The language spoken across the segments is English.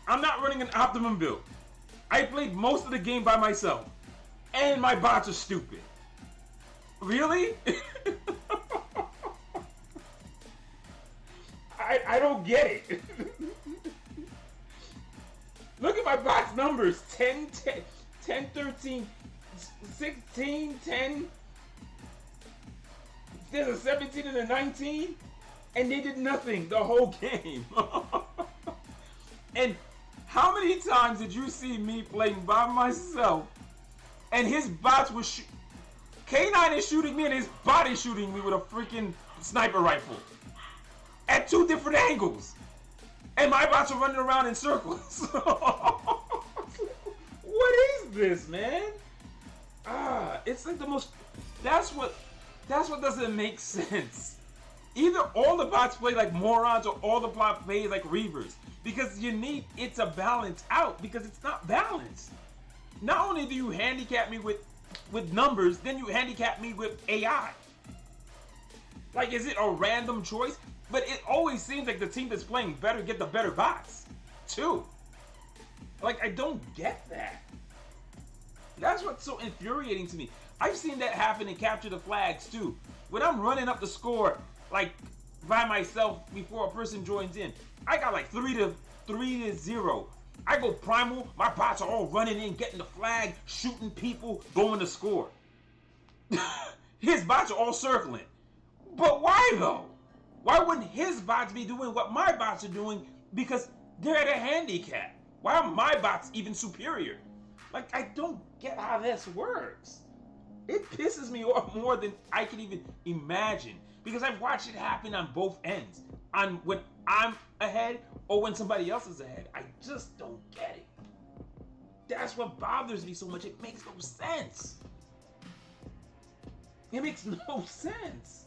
I'm not running an optimum build. I played most of the game by myself. And my bots are stupid. Really? I don't get it. Look at my bots numbers. 10, 10, 10, 13, 16, 10. There's a 17 and a 19. And they did nothing the whole game. And how many times did you see me playing by myself and his bots were K9 is shooting me and his bot is shooting me with a freaking sniper rifle at 2 different angles, and my bots are running around in circles. What is this, man? It's like the most. That's what doesn't make sense. Either all the bots play like morons or all the bots play like reavers, because you need it to balance out, because it's not balanced. Not only do you handicap me with numbers, then you handicap me with AI. Like, is it a random choice? But it always seems like the team that's playing better get the better bots, too. Like, I don't get that. That's what's so infuriating to me. I've seen that happen in Capture the Flags, too. When I'm running up the score, like, by myself before a person joins in, I got like 3-0. I go primal, my bots are all running in, getting the flag, shooting people, going to score. His bots are all circling. But why though? Why wouldn't his bots be doing what my bots are doing? Because they're at a handicap. Why are my bots even superior? Like, I don't get how this works. It pisses me off more than I can even imagine. Because I've watched it happen on both ends. On when I'm ahead or when somebody else is ahead. I just don't get it. That's what bothers me so much. It makes no sense. It makes no sense.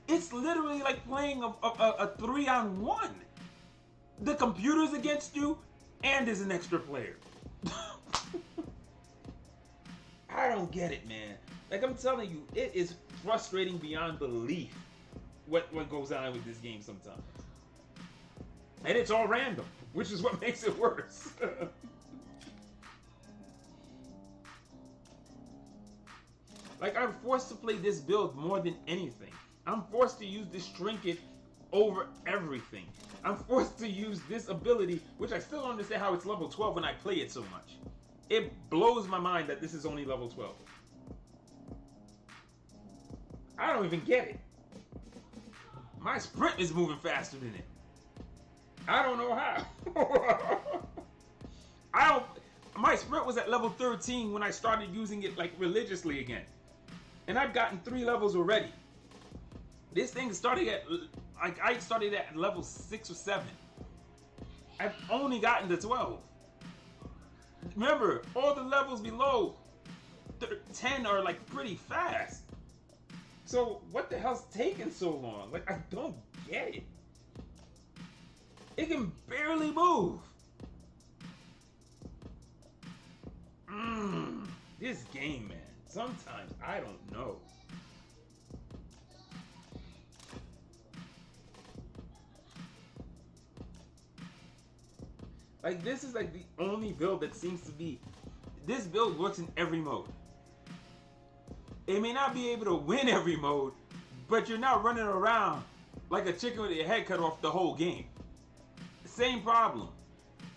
It's literally like playing a 3-on-1. The computer's against you and there's an extra player. I don't get it, man. Like, I'm telling you, it is frustrating beyond belief what goes on with this game sometimes. And it's all random, which is what makes it worse. Like, I'm forced to play this build more than anything. I'm forced to use this trinket over everything. I'm forced to use this ability, which I still don't understand how it's level 12 when I play it so much. It blows my mind that this is only level 12. I don't even get it. My sprint is moving faster than it. I don't know how. My sprint was at level 13 when I started using it like religiously again. And I've gotten 3 levels already. This thing started at, like, I started at level 6 or 7. I've only gotten to 12. Remember, all the levels below 10 are like pretty fast. So what the hell's taking so long? Like, I don't get it. It can barely move. This game, man. Sometimes I don't know. Like, this is like the only build that seems to be... This build works in every mode. It may not be able to win every mode, but you're not running around like a chicken with your head cut off the whole game. Same problem.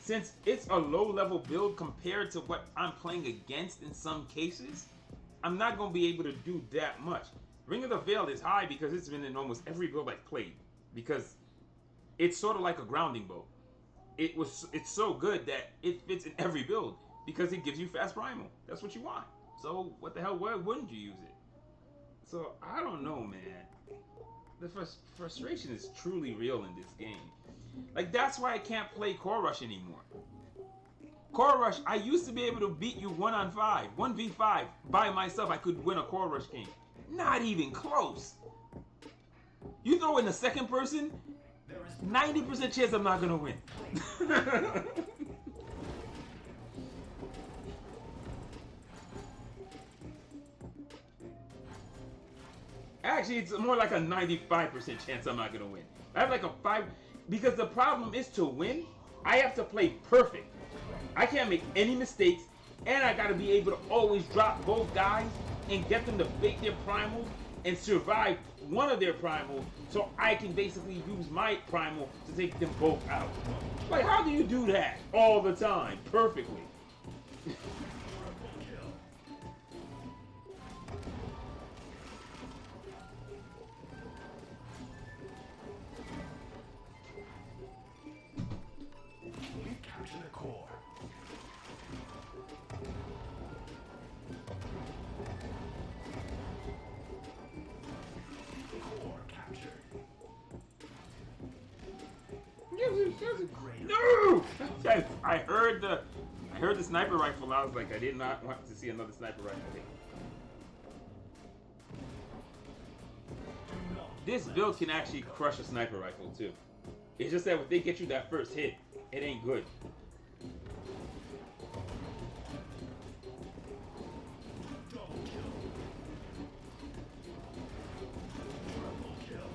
Since it's a low-level build compared to what I'm playing against in some cases, I'm not going to be able to do that much. Ring of the Veil is high because it's been in almost every build I've played. Because it's sort of like a grounding bow. It's so good that it fits in every build because it gives you fast primal. That's what you want. So what the hell, why wouldn't you use it? So I don't know, man. The frustration is truly real in this game. Like, that's why I can't play Core Rush anymore. Core Rush, I used to be able to beat you 1-on-5, 1v5 by myself. I could win a Core Rush game. Not even close. You throw in a second person, 90% chance I'm not gonna win. Actually, it's more like a 95% chance I'm not gonna win. I have like a 5, because the problem is to win, I have to play perfect. I can't make any mistakes, and I gotta be able to always drop both guys and get them to fake their primals and survive one of their primals, so I can basically use my primal to take them both out. Like, how do you do that all the time perfectly? Capture the core. Core captured. No! I heard the sniper rifle. I was like, I did not want to see another sniper rifle hit. This build can actually crush a sniper rifle too. It's just that when they get you that first hit, it ain't good. Double kill. Triple kill.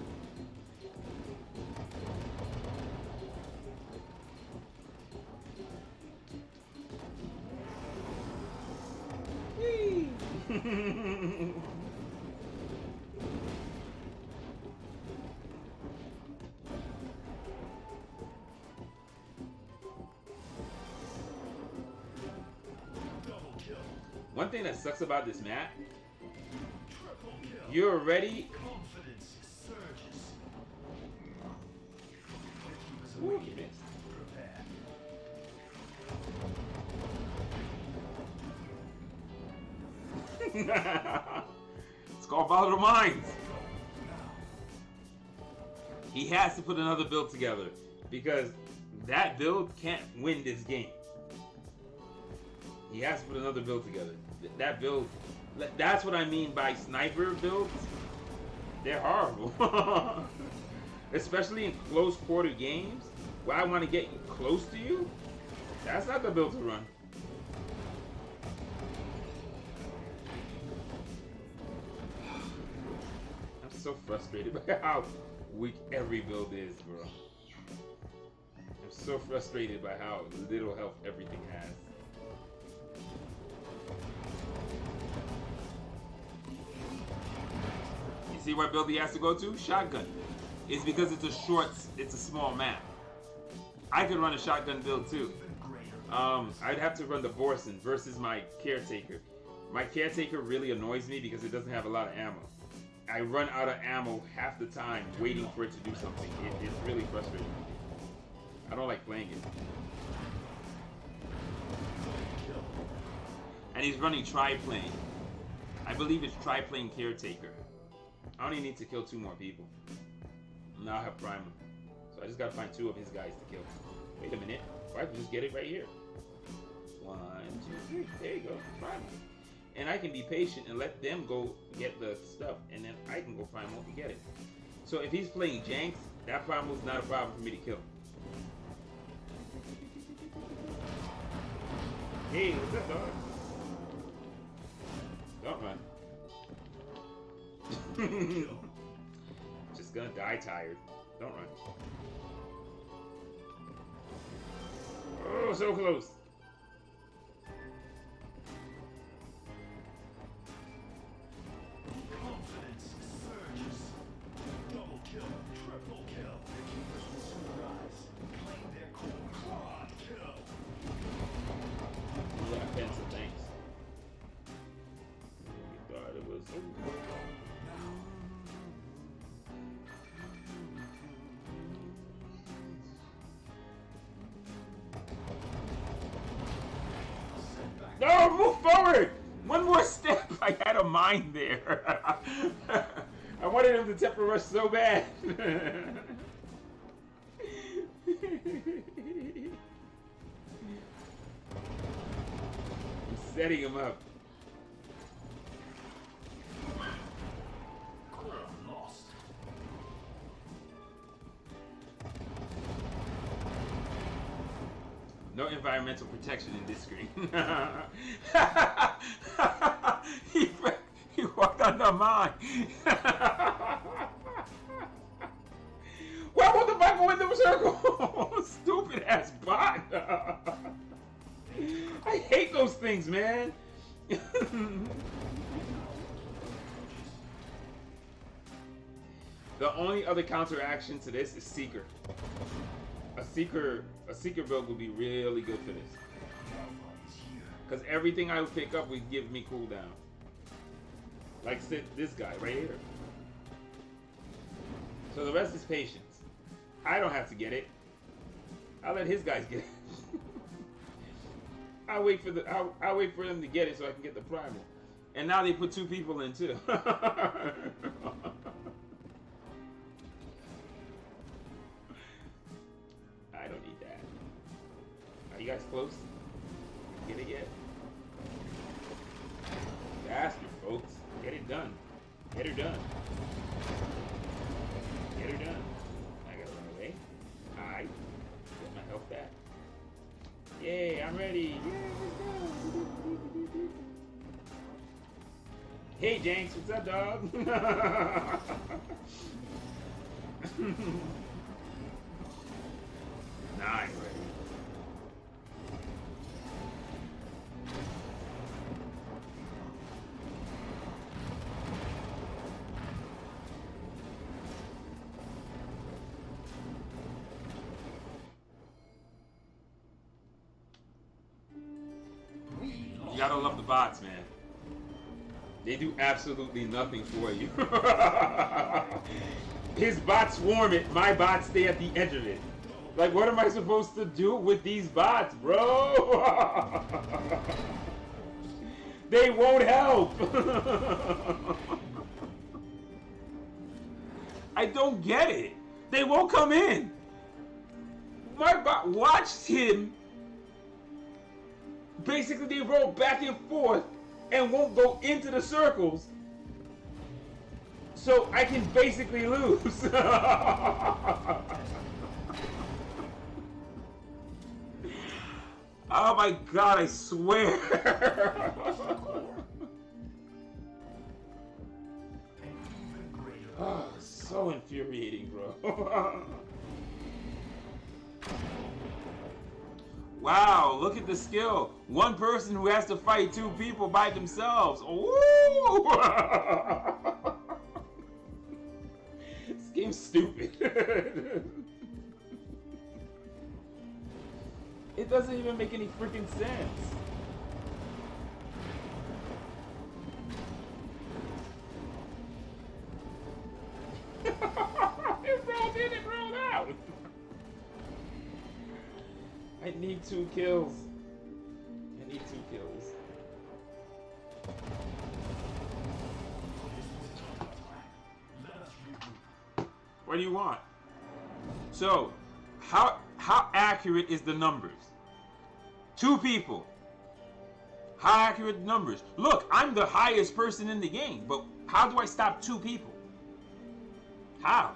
Double kill. One thing that sucks about this map, Triple kill. you're already. Confidence surges. Ooh, he missed. Prepare. It's called Volatile Minds. He has to put another build together because that build can't win this game. He has to put another build together. That build, that's what I mean by sniper builds. They're horrible. Especially in close quarter games where I want to get close to you. That's not the build to run. I'm so frustrated by how weak every build is, bro. I'm so frustrated by how little health everything has. You see what build he has to go to? Shotgun. It's because it's a small map. I could run a shotgun build too. I'd have to run the Borson versus my Caretaker. My Caretaker really annoys me because it doesn't have a lot of ammo. I run out of ammo half the time waiting for it to do something. It's really frustrating. I don't like playing it. And he's running Triplane. I believe it's Triplane Caretaker. I only need to kill 2 more people. Now I have Primal. So I just gotta find 2 of his guys to kill. Wait a minute. Why don't you just get it right here? 1, 2, 3. There you go. Primal. And I can be patient and let them go get the stuff, and then I can go Primal to get it. So if he's playing Janks, that Primal is not a problem for me to kill. Hey, what's up, dog? Don't run. Just gonna die tired. Don't run. Oh, so close. Confidence surges. Double kill. Triple kill. The keepers will soon rise. Claim their core. Quad kill. Yeah, pencil, thanks. You thought it was over. No, move forward! One more step. I had a mind there. I wanted him to temper rush so bad. I'm setting him up. Core lost. No environmental protection in this screen. he walked under mine. Why won't the Bible win the circle? Stupid ass bot. I hate those things, man. The only other counteraction to this is Seeker. A Seeker build would be really good for this. Because everything I would pick up would give me cooldown. Like this guy right here. So the rest is patience. I don't have to get it. I'll let his guys get it. I'll wait for them to get it so I can get the primal. And now they put 2 people in too. I don't need that. Are you guys close? Get it yet? Faster, folks. Get it done. Get her done. Get her done. I gotta run away. Alright. Get my health back. Yay, I'm ready. Yay, let's go. Hey, Jenks, what's up, dog? Nice. You gotta love the bots, man. They do absolutely nothing for you. His bots swarm it, my bots stay at the edge of it. Like, what am I supposed to do with these bots, bro? They won't help. I don't get it. They won't come in. My bot watched him. Basically, they roll back and forth and won't go into the circles. So I can basically lose. Oh my god, I swear. Oh, so infuriating, bro. Wow, look at the skill. One person who has to fight 2 people by themselves. Ooh. This game's stupid. It doesn't even make any freaking sense. It rolled in and rolled out. I need 2 kills. I need 2 kills. What do you want? So, how accurate is the numbers? 2 people. How accurate numbers? Look, I'm the highest person in the game, but how do I stop 2 people? How?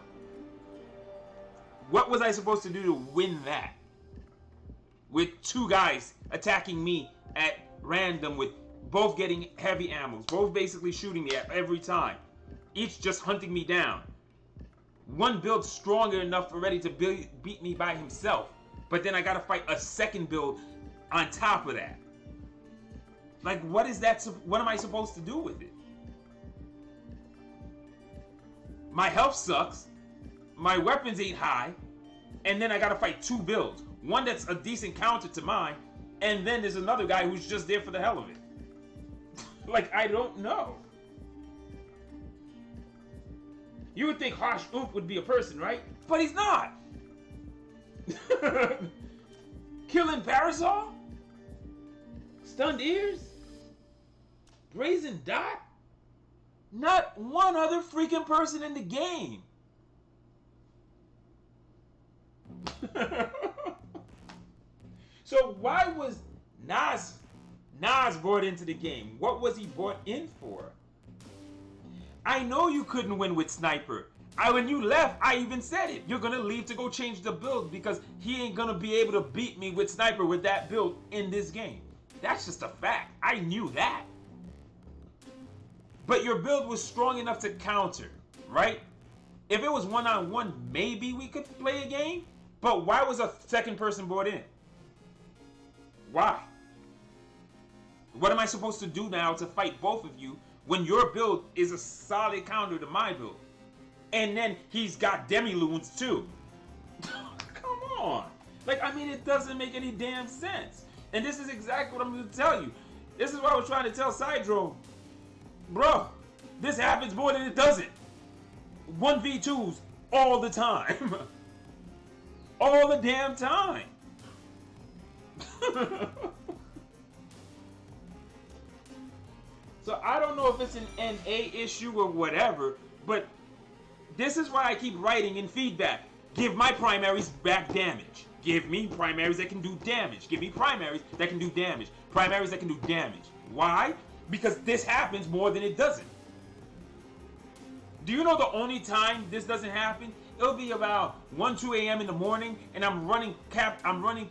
What was I supposed to do to win that? With 2 guys attacking me at random with both getting heavy ammos, both basically shooting me at every time, each just hunting me down. One build stronger enough already to beat me by himself, but then I gotta fight a second build on top of that. Like, what is that? What am I supposed to do with it? My health sucks, my weapons ain't high, and then I gotta fight 2 builds. One that's a decent counter to mine, and then there's another guy who's just there for the hell of it. Like, I don't know. You would think Harsh Oomph would be a person, right? But he's not. Killing Parasol? Stunned Ears? Brazen Dot? Not one other freaking person in the game. So why was Nas brought into the game? What was he brought in for? I know you couldn't win with Sniper. When you left, I even said it. You're gonna leave to go change the build because he ain't gonna be able to beat me with Sniper with that build in this game. That's just a fact. I knew that. But your build was strong enough to counter, right? If it was one-on-one, maybe we could play a game. But why was a second person brought in? Why? What am I supposed to do now to fight both of you when your build is a solid counter to my build? And then he's got demi-loons too. Come on. Like, I mean, it doesn't make any damn sense. And this is exactly what I'm going to tell you. This is what I was trying to tell Sidrome. Bro, this happens more than it doesn't. 1v2s all the time. All the damn time. So I don't know if it's an NA issue or whatever, but this is why I keep writing in feedback. Give my primaries back damage. Give me primaries that can do damage. Give me primaries that can do damage. Primaries that can do damage. Why? Because this happens more than it doesn't. Do you know the only time this doesn't happen? It'll be about 1, 2 a.m. in the morning, and I'm running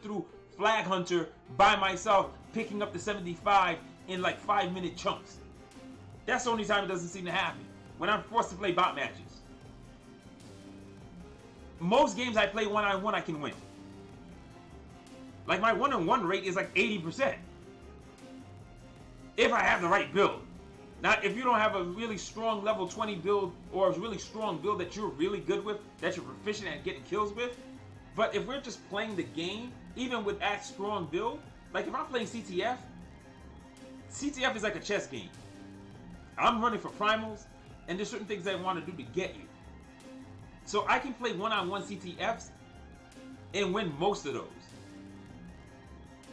through Flag Hunter by myself, picking up the 75 in like 5-minute chunks. That's the only time it doesn't seem to happen. When I'm forced to play bot matches. Most games I play one-on-one, I can win. Like my one-on-one rate is like 80%. If I have the right build. Now, if you don't have a really strong level 20 build or a really strong build that you're really good with, that you're proficient at getting kills with, but if we're just playing the game, even with that strong build, like if I'm playing CTF is like a chess game. I'm running for primals, and there's certain things I want to do to get you. So I can play one-on-one CTFs and win most of those.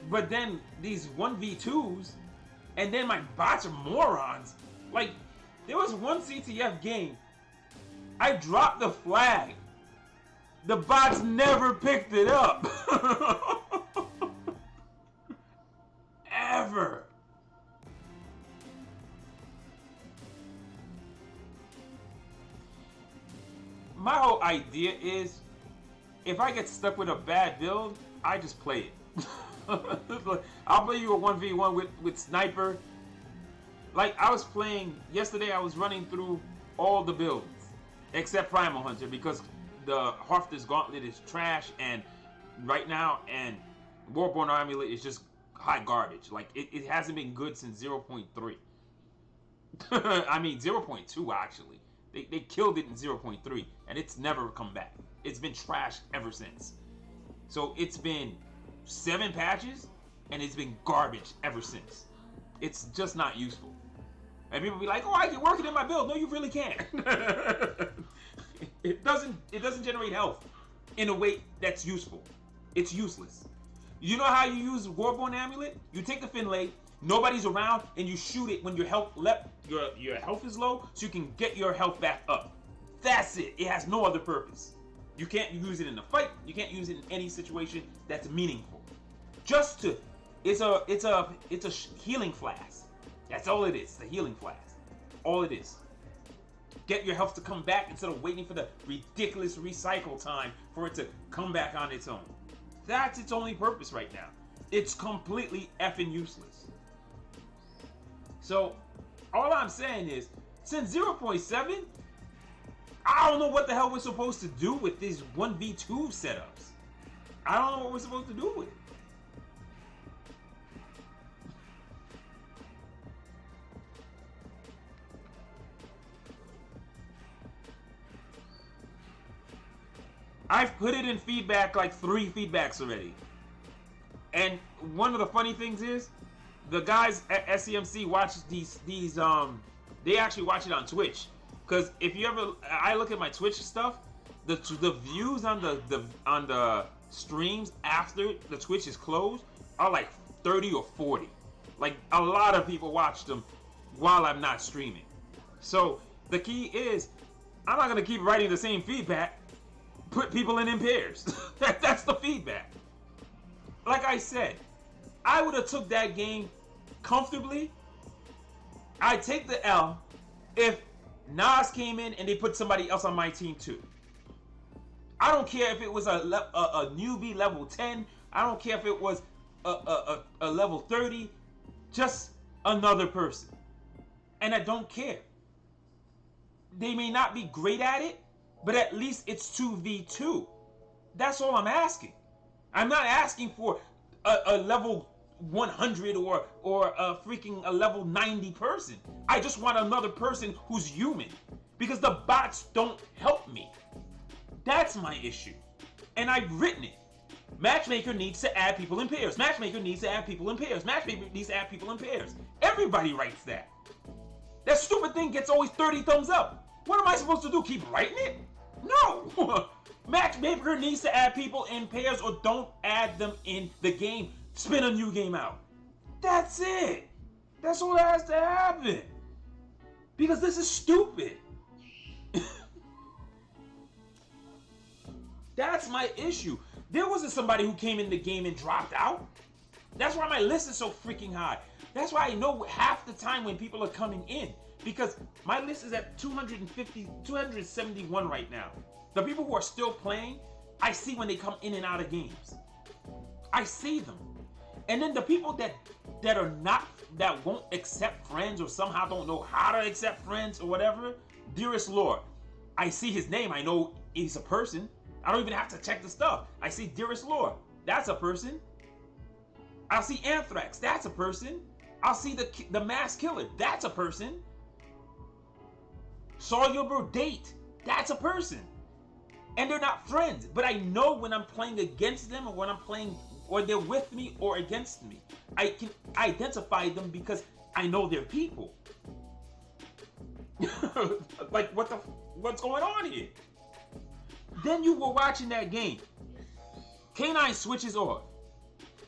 But then these 1v2s, and then my bots are morons. Like, there was one CTF game, I dropped the flag. The bots never picked it up. Ever. My whole idea is, if I get stuck with a bad build, I just play it. I'll play you a 1v1 with Sniper. Like, I was playing, yesterday I was running through all the builds, except Primal Hunter, because the Hearth's Gauntlet is trash, and right now, and Warborn Amulet is just hot garbage. Like, it hasn't been good since 0.3. I mean, 0.2 actually. They killed it in 0.3, and it's never come back. It's been trashed ever since. So it's been 7 patches, and it's been garbage ever since. It's just not useful. And people be like, "Oh, I can work it in my build." No, you really can't. It doesn't generate health in a way that's useful. It's useless. You know how you use Warborn Amulet? You take the Finlay, nobody's around, and you shoot it when your health is low, so you can get your health back up. That's it. It has no other purpose. You can't use it in a fight. You can't use it in any situation that's meaningful. It's a healing flask. That's all it is. It's a healing flask. All it is. Get your health to come back instead of waiting for the ridiculous recycle time for it to come back on its own. That's its only purpose right now. It's completely effing useless. So, all I'm saying is, since 0.7, I don't know what the hell we're supposed to do with these 1v2 setups. I don't know what we're supposed to do with it. I've put it in feedback like 3 feedbacks already. And one of the funny things is, the guys at SCMC watch these they actually watch it on Twitch. Because if you ever, I look at my Twitch stuff, the views on the streams after the Twitch is closed are like 30 or 40. Like, a lot of people watch them while I'm not streaming. So the key is, I'm not gonna keep writing the same feedback. Put people in pairs. That's the feedback. Like I said, I would have took that game comfortably. I'd take the L if Nas came in and they put somebody else on my team too. I don't care if it was a newbie level 10. I don't care if it was a level 30. Just another person. And I don't care. They may not be great at it, but at least it's 2v2. That's all I'm asking. I'm not asking for a level 100 or a freaking a level 90 person. I just want another person who's human, because the bots don't help me. That's my issue. And I've written it. Matchmaker needs to add people in pairs. Matchmaker needs to add people in pairs. Matchmaker needs to add people in pairs. Everybody writes that. That stupid thing gets always 30 thumbs up. What am I supposed to do? Keep writing it? No. Matchmaker needs to add people in pairs, or don't add them in the game. Spin a new game out. That's it. That's all that has to happen. Because this is stupid. That's my issue. There wasn't somebody who came in the game and dropped out. That's why my list is so freaking high. That's why I know half the time when people are coming in, because my list is at 271 right now. The people who are still playing, I see when they come in and out of games. I see them. And then the people that are not, that won't accept friends, or somehow don't know how to accept friends or whatever, Dearest Lord. I see his name. I know he's a person. I don't even have to check the stuff. I see Dearest Lord. That's a person. I'll see Anthrax. That's a person. I'll see the Mass Killer. That's a person. Soluble Date. That's a person. And they're not friends. But I know when I'm playing against them, or when I'm playing, or they're with me or against me. I can identify them because I know they're people. Like, what's going on here? Then you were watching that game. K9 switches off.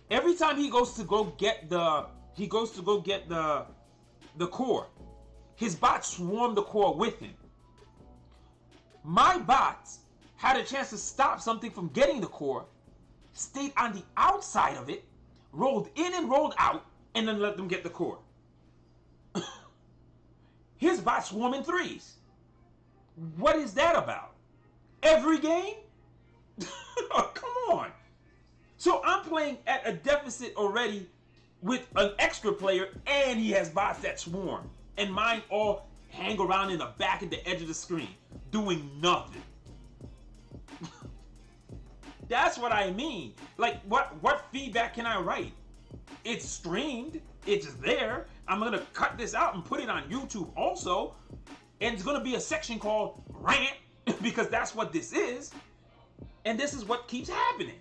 Every time he goes to go get the core, his bots swarm the core with him. My bots had a chance to stop something from getting the core, stayed on the outside of it, rolled in and rolled out, and then let them get the core. His bots swarm in threes. What is that about? Every game? Oh, come on. So I'm playing at a deficit already with an extra player, and he has bots that swarm. And mine all hang around in the back at the edge of the screen, doing nothing. That's what I mean. Like, what feedback can I write? It's streamed. It's there. I'm going to cut this out and put it on YouTube also. And it's going to be a section called Rant, because that's what this is. And this is what keeps happening.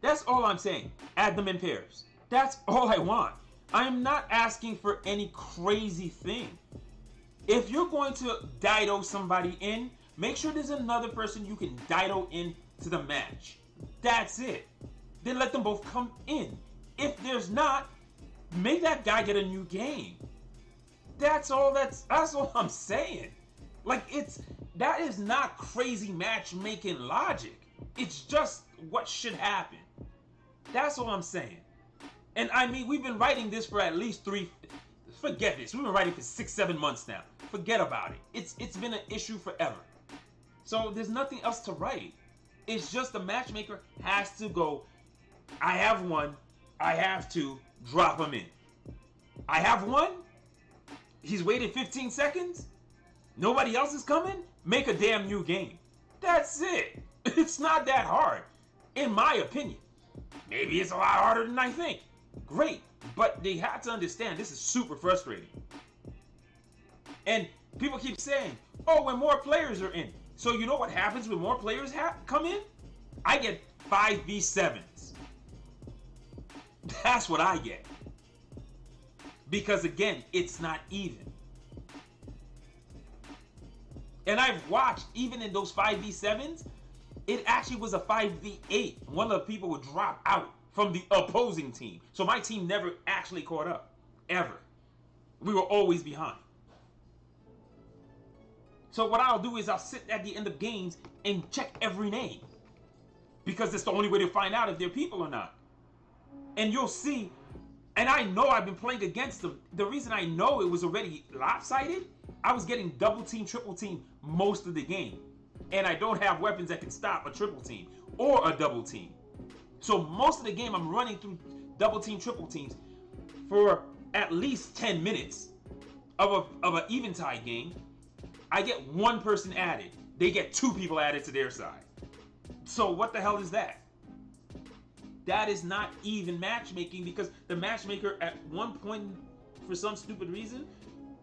That's all I'm saying. Add them in pairs. That's all I want. I'm not asking for any crazy thing. If you're going to Dido somebody in, make sure there's another person you can Dido in to the match. That's it. Then let them both come in. If there's not, make that guy get a new game. That's all I'm saying. Like, that is not crazy matchmaking logic. It's just what should happen. That's all I'm saying. And I mean, we've been writing this for at least forget this. We've been writing for 6-7 months now. Forget about it. It's been an issue forever. So there's nothing else to write. It's just the matchmaker has to go, I have one, I have two, drop him in. I have one, he's waited 15 seconds, nobody else is coming, make a damn new game. That's it. It's not that hard, in my opinion. Maybe it's a lot harder than I think. Great, but they have to understand this is super frustrating. And people keep saying, oh, when more players are in. So you know what happens when more players come in? I get 5v7s. That's what I get. Because again, it's not even. And I've watched, even in those 5v7s, it actually was a 5v8. One of the people would drop out from the opposing team. So my team never actually caught up. Ever. We were always behind. So what I'll do is I'll sit at the end of games and check every name. Because it's the only way to find out if they're people or not. And you'll see, and I know I've been playing against them. The reason I know it was already lopsided, I was getting double team, triple team most of the game. And I don't have weapons that can stop a triple team or a double team. So most of the game I'm running through double team, triple teams for at least 10 minutes of an eventide game, I get one person added. They get 2 people added to their side. So what the hell is that? That is not even matchmaking, because the matchmaker at one point, for some stupid reason,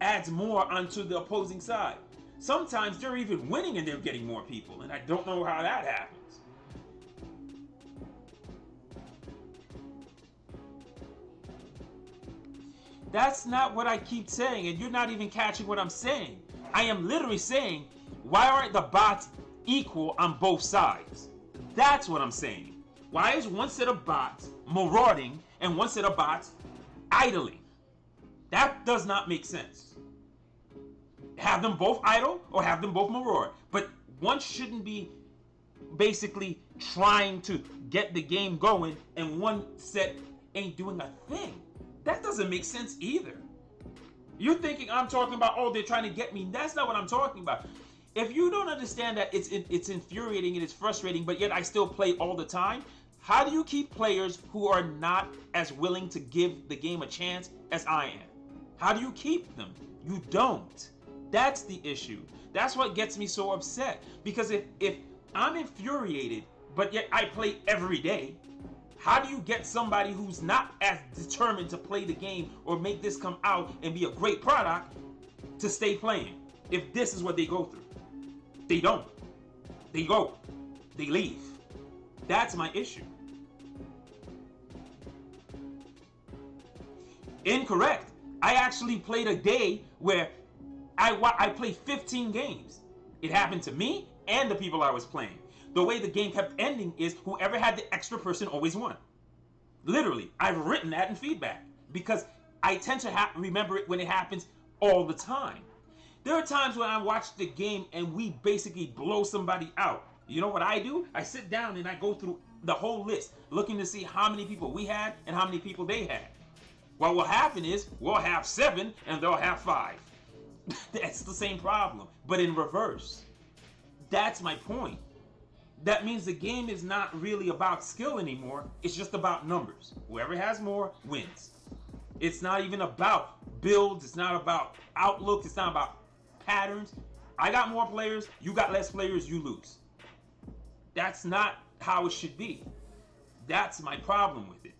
adds more onto the opposing side. Sometimes they're even winning and they're getting more people, and I don't know how that happens. That's not what I keep saying, and you're not even catching what I'm saying. I am literally saying, why aren't the bots equal on both sides? That's what I'm saying. Why is one set of bots marauding and one set of bots idling? That does not make sense. Have them both idle or have them both maraud. But one shouldn't be basically trying to get the game going and one set ain't doing a thing. That doesn't make sense either. You're thinking I'm talking about, oh, they're trying to get me. That's not what I'm talking about. If you don't understand that it's infuriating and it's frustrating, but yet I still play all the time, how do you keep players who are not as willing to give the game a chance as I am? How do you keep them? You don't. That's the issue. That's what gets me so upset. Because if I'm infuriated, but yet I play every day, how do you get somebody who's not as determined to play the game or make this come out and be a great product to stay playing if this is what they go through? They don't. They go. They leave. That's my issue. Incorrect. I actually played a day where I played 15 games. It happened to me and the people I was playing. The way the game kept ending is whoever had the extra person always won. Literally, I've written that in feedback because I tend to remember it when it happens all the time. There are times when I watch the game and we basically blow somebody out. You know what I do? I sit down and I go through the whole list looking to see how many people we had and how many people they had. What will happen is we'll have 7 and they'll have 5. That's the same problem, but in reverse. That's my point. That means the game is not really about skill anymore. It's just about numbers. Whoever has more wins. It's not even about builds. It's not about outlook. It's not about patterns. I got more players. You got less players. You lose. That's not how it should be. That's my problem with it.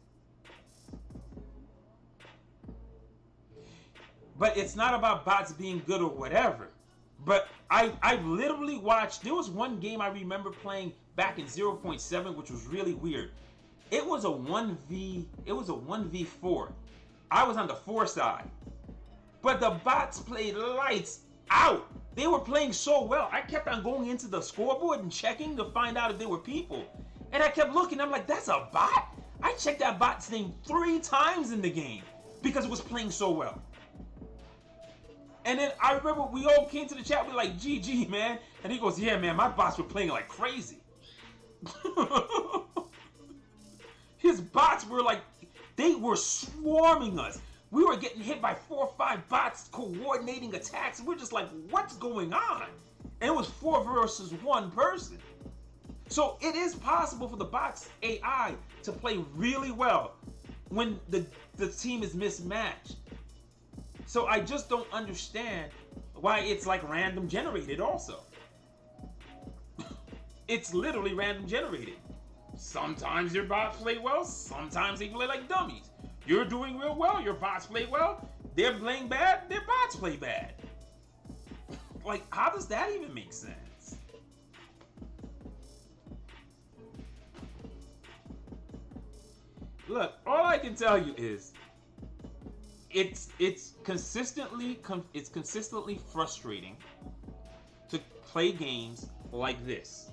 But it's not about bots being good or whatever. But I literally watched, there was one game I remember playing back in 0.7, which was really weird. It was a 1v4. I was on the 4 side. But the bots played lights out. They were playing so well. I kept on going into the scoreboard and checking to find out if there were people. And I kept looking, I'm like, that's a bot? I checked that bot's name 3 times in the game because it was playing so well. And then I remember we all came to the chat, we were like, GG, man. And he goes, yeah, man, my bots were playing like crazy. His bots were like, they were swarming us. We were getting hit by 4 or 5 bots coordinating attacks. We're just like, what's going on? And it was 4 versus 1 person. So it is possible for the bots AI to play really well when the team is mismatched. So I just don't understand why it's like random generated also. It's literally random generated. Sometimes your bots play well, sometimes they play like dummies. You're doing real well, your bots play well. They're playing bad, their bots play bad. Like, how does that even make sense? Look, all I can tell you is it's consistently frustrating to play games like this.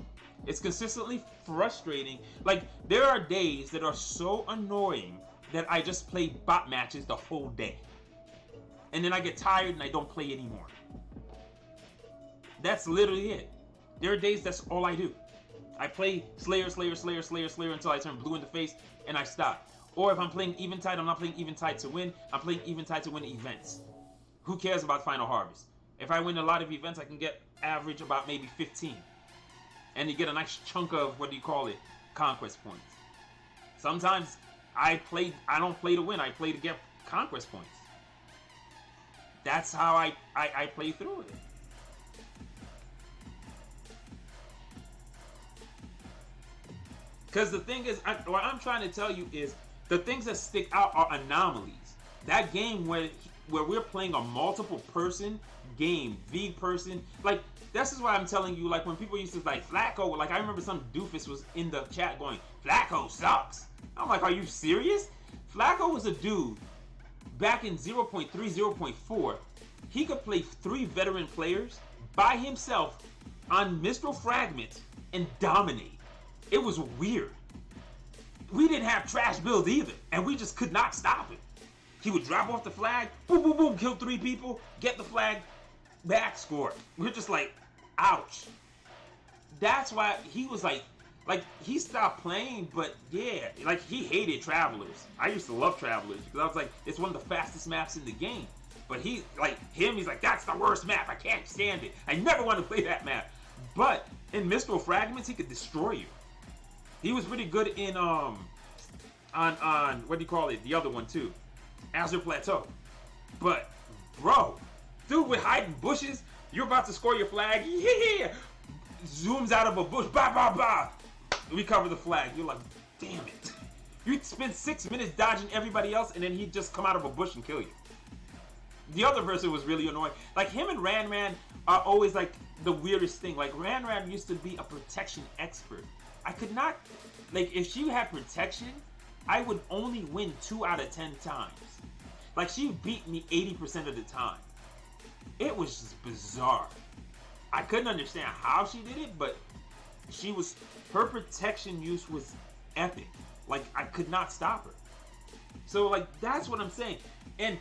It's consistently frustrating. Like, there are days that are so annoying that I just play bot matches the whole day. And then I get tired and I don't play anymore. That's literally it. There are days that's all I do. I play Slayer until I turn blue in the face and I stop. Or if I'm playing Eventide, I'm not playing Eventide to win. I'm playing Eventide to win events. Who cares about Final Harvest? If I win a lot of events, I can get average about maybe 15. And you get a nice chunk of, conquest points. Sometimes I don't play to win, I play to get conquest points. That's how I play through it. Because the thing is, what I'm trying to tell you is the things that stick out are anomalies. That game where we're playing a multiple person game, V person, like this is why I'm telling you, like when people used to like Flacco, like I remember some doofus was in the chat going, Flacco sucks. I'm like, are you serious? Flacco was a dude back in 0.3, 0.4. He could play 3 veteran players by himself on Mistral Fragments and dominate. It was weird. We didn't have trash builds either, and we just could not stop it. He would drop off the flag, boom, boom, boom, kill 3 people, get the flag, back, score. We're just like, ouch. That's why he was like he stopped playing, but yeah, like he hated Travelers. I used to love Travelers because I was like, it's one of the fastest maps in the game. But he's like, that's the worst map. I can't stand it. I never want to play that map. But in Mistral Fragments, he could destroy you. He was pretty good in on what do you call it? The other one too, Azure Plateau. But bro, dude with hiding bushes, you're about to score your flag, yeah, zooms out of a bush, bah bah bah, recover the flag. You're like, damn it! You spend 6 minutes dodging everybody else, and then he'd just come out of a bush and kill you. The other person was really annoying. Like him and Ran are always like the weirdest thing. Like Ran used to be a protection expert. I could not, like, if she had protection, I would only win 2 out of 10 times. Like, she beat me 80% of the time. It was just bizarre. I couldn't understand how she did it, but her protection use was epic. Like, I could not stop her. So, like, that's what I'm saying. And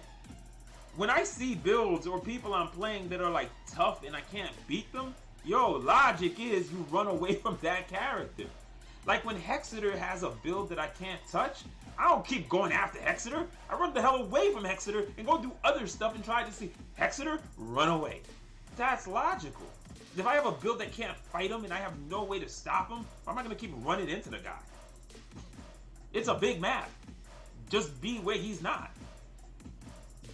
when I see builds or people I'm playing that are, like, tough and I can't beat them, yo, logic is you run away from that character. Like when Hexeter has a build that I can't touch, I don't keep going after Hexeter. I run the hell away from Hexeter and go do other stuff and try to see Hexeter, run away. That's logical. If I have a build that can't fight him and I have no way to stop him, why am I going to keep running into the guy? It's a big map. Just be where he's not.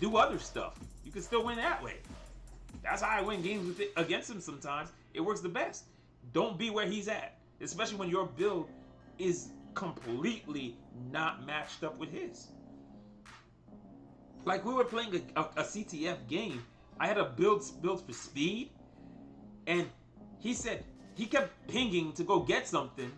Do other stuff. You can still win that way. That's how I win games against him sometimes. It works the best. Don't be where he's at. Especially when your build is completely not matched up with his. Like we were playing a CTF game. I had a build for speed. And he said, he kept pinging to go get something.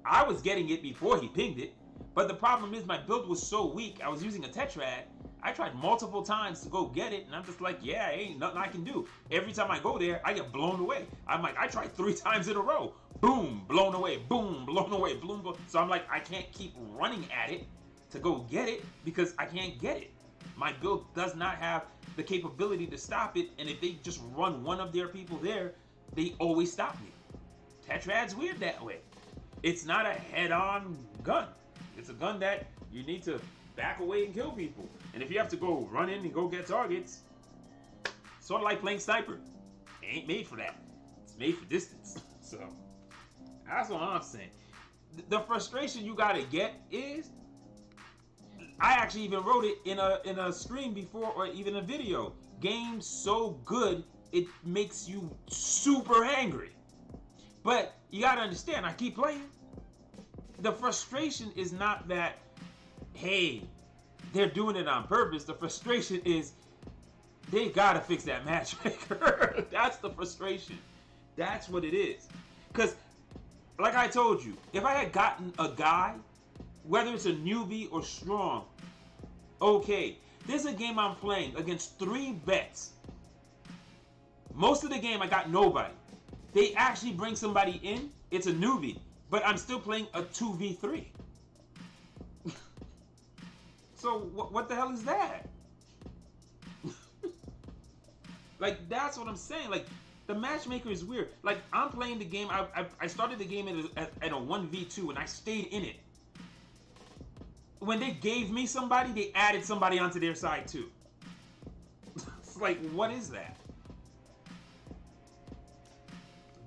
I was getting it before he pinged it. But the problem is my build was so weak. I was using a tetrad. I tried multiple times to go get it, and I'm just like, yeah, ain't nothing I can do. Every time I go there, I get blown away. I'm like, I tried 3 times in a row. Boom, blown away. Boom, blown away. Boom, blown. So I'm like, I can't keep running at it to go get it because I can't get it. My build does not have the capability to stop it, and if they just run one of their people there, they always stop me. Tetrad's weird that way. It's not a head-on gun. It's a gun that you need to back away and kill people. And if you have to go run in and go get targets, sort of like playing sniper. It ain't made for that. It's made for distance. So that's what I'm saying. The frustration you gotta get is, I actually even wrote it in a stream before, or even a video. Game's so good it makes you super angry. But you gotta understand, I keep playing. The frustration is not that, hey, they're doing it on purpose. The frustration is they gotta fix that matchmaker. That's the frustration. That's what it is. Because, like I told you, if I had gotten a guy, whether it's a newbie or strong, okay, there's a game I'm playing against 3 vets. Most of the game I got nobody. They actually bring somebody in, it's a newbie, but I'm still playing a 2v3. So what the hell is that? Like, that's what I'm saying. Like, the matchmaker is weird. Like, I'm playing the game. I started the game at a 1v2, and I stayed in it. When they gave me somebody, they added somebody onto their side too. It's like, what is that?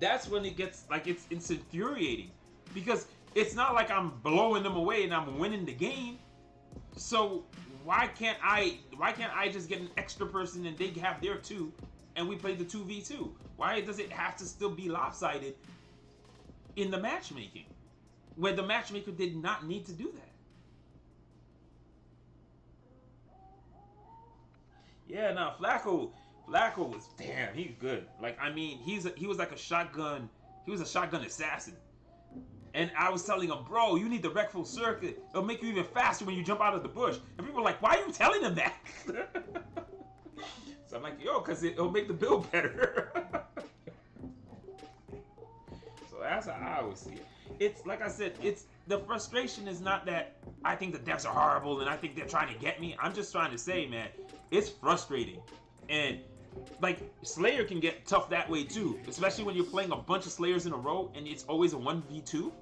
That's when it gets, like, it's infuriating. Because it's not like I'm blowing them away and I'm winning the game. So why can't I just get an extra person and they have their 2 and we play the 2v2? Why does it have to still be lopsided in the matchmaking, where the matchmaker did not need to do that? Yeah, no, Flacco was, damn, he's good. Like, I mean, he was like a shotgun. He was a shotgun assassin. And I was telling him, bro, you need the rec full circuit. It'll make you even faster when you jump out of the bush. And people were like, why are you telling him that? So I'm like, yo, because it'll make the build better. So that's how I always see it. It's, like I said, the frustration is not that I think the devs are horrible and I think they're trying to get me. I'm just trying to say, man, it's frustrating. And like, Slayer can get tough that way too, especially when you're playing a bunch of Slayers in a row and it's always a 1v2.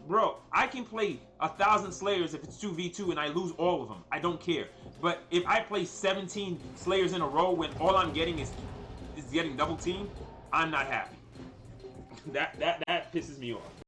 Bro, I can play 1,000 Slayers if it's 2v2 and I lose all of them. I don't care. But if I play 17 Slayers in a row when all I'm getting is getting double teamed, I'm not happy. That pisses me off.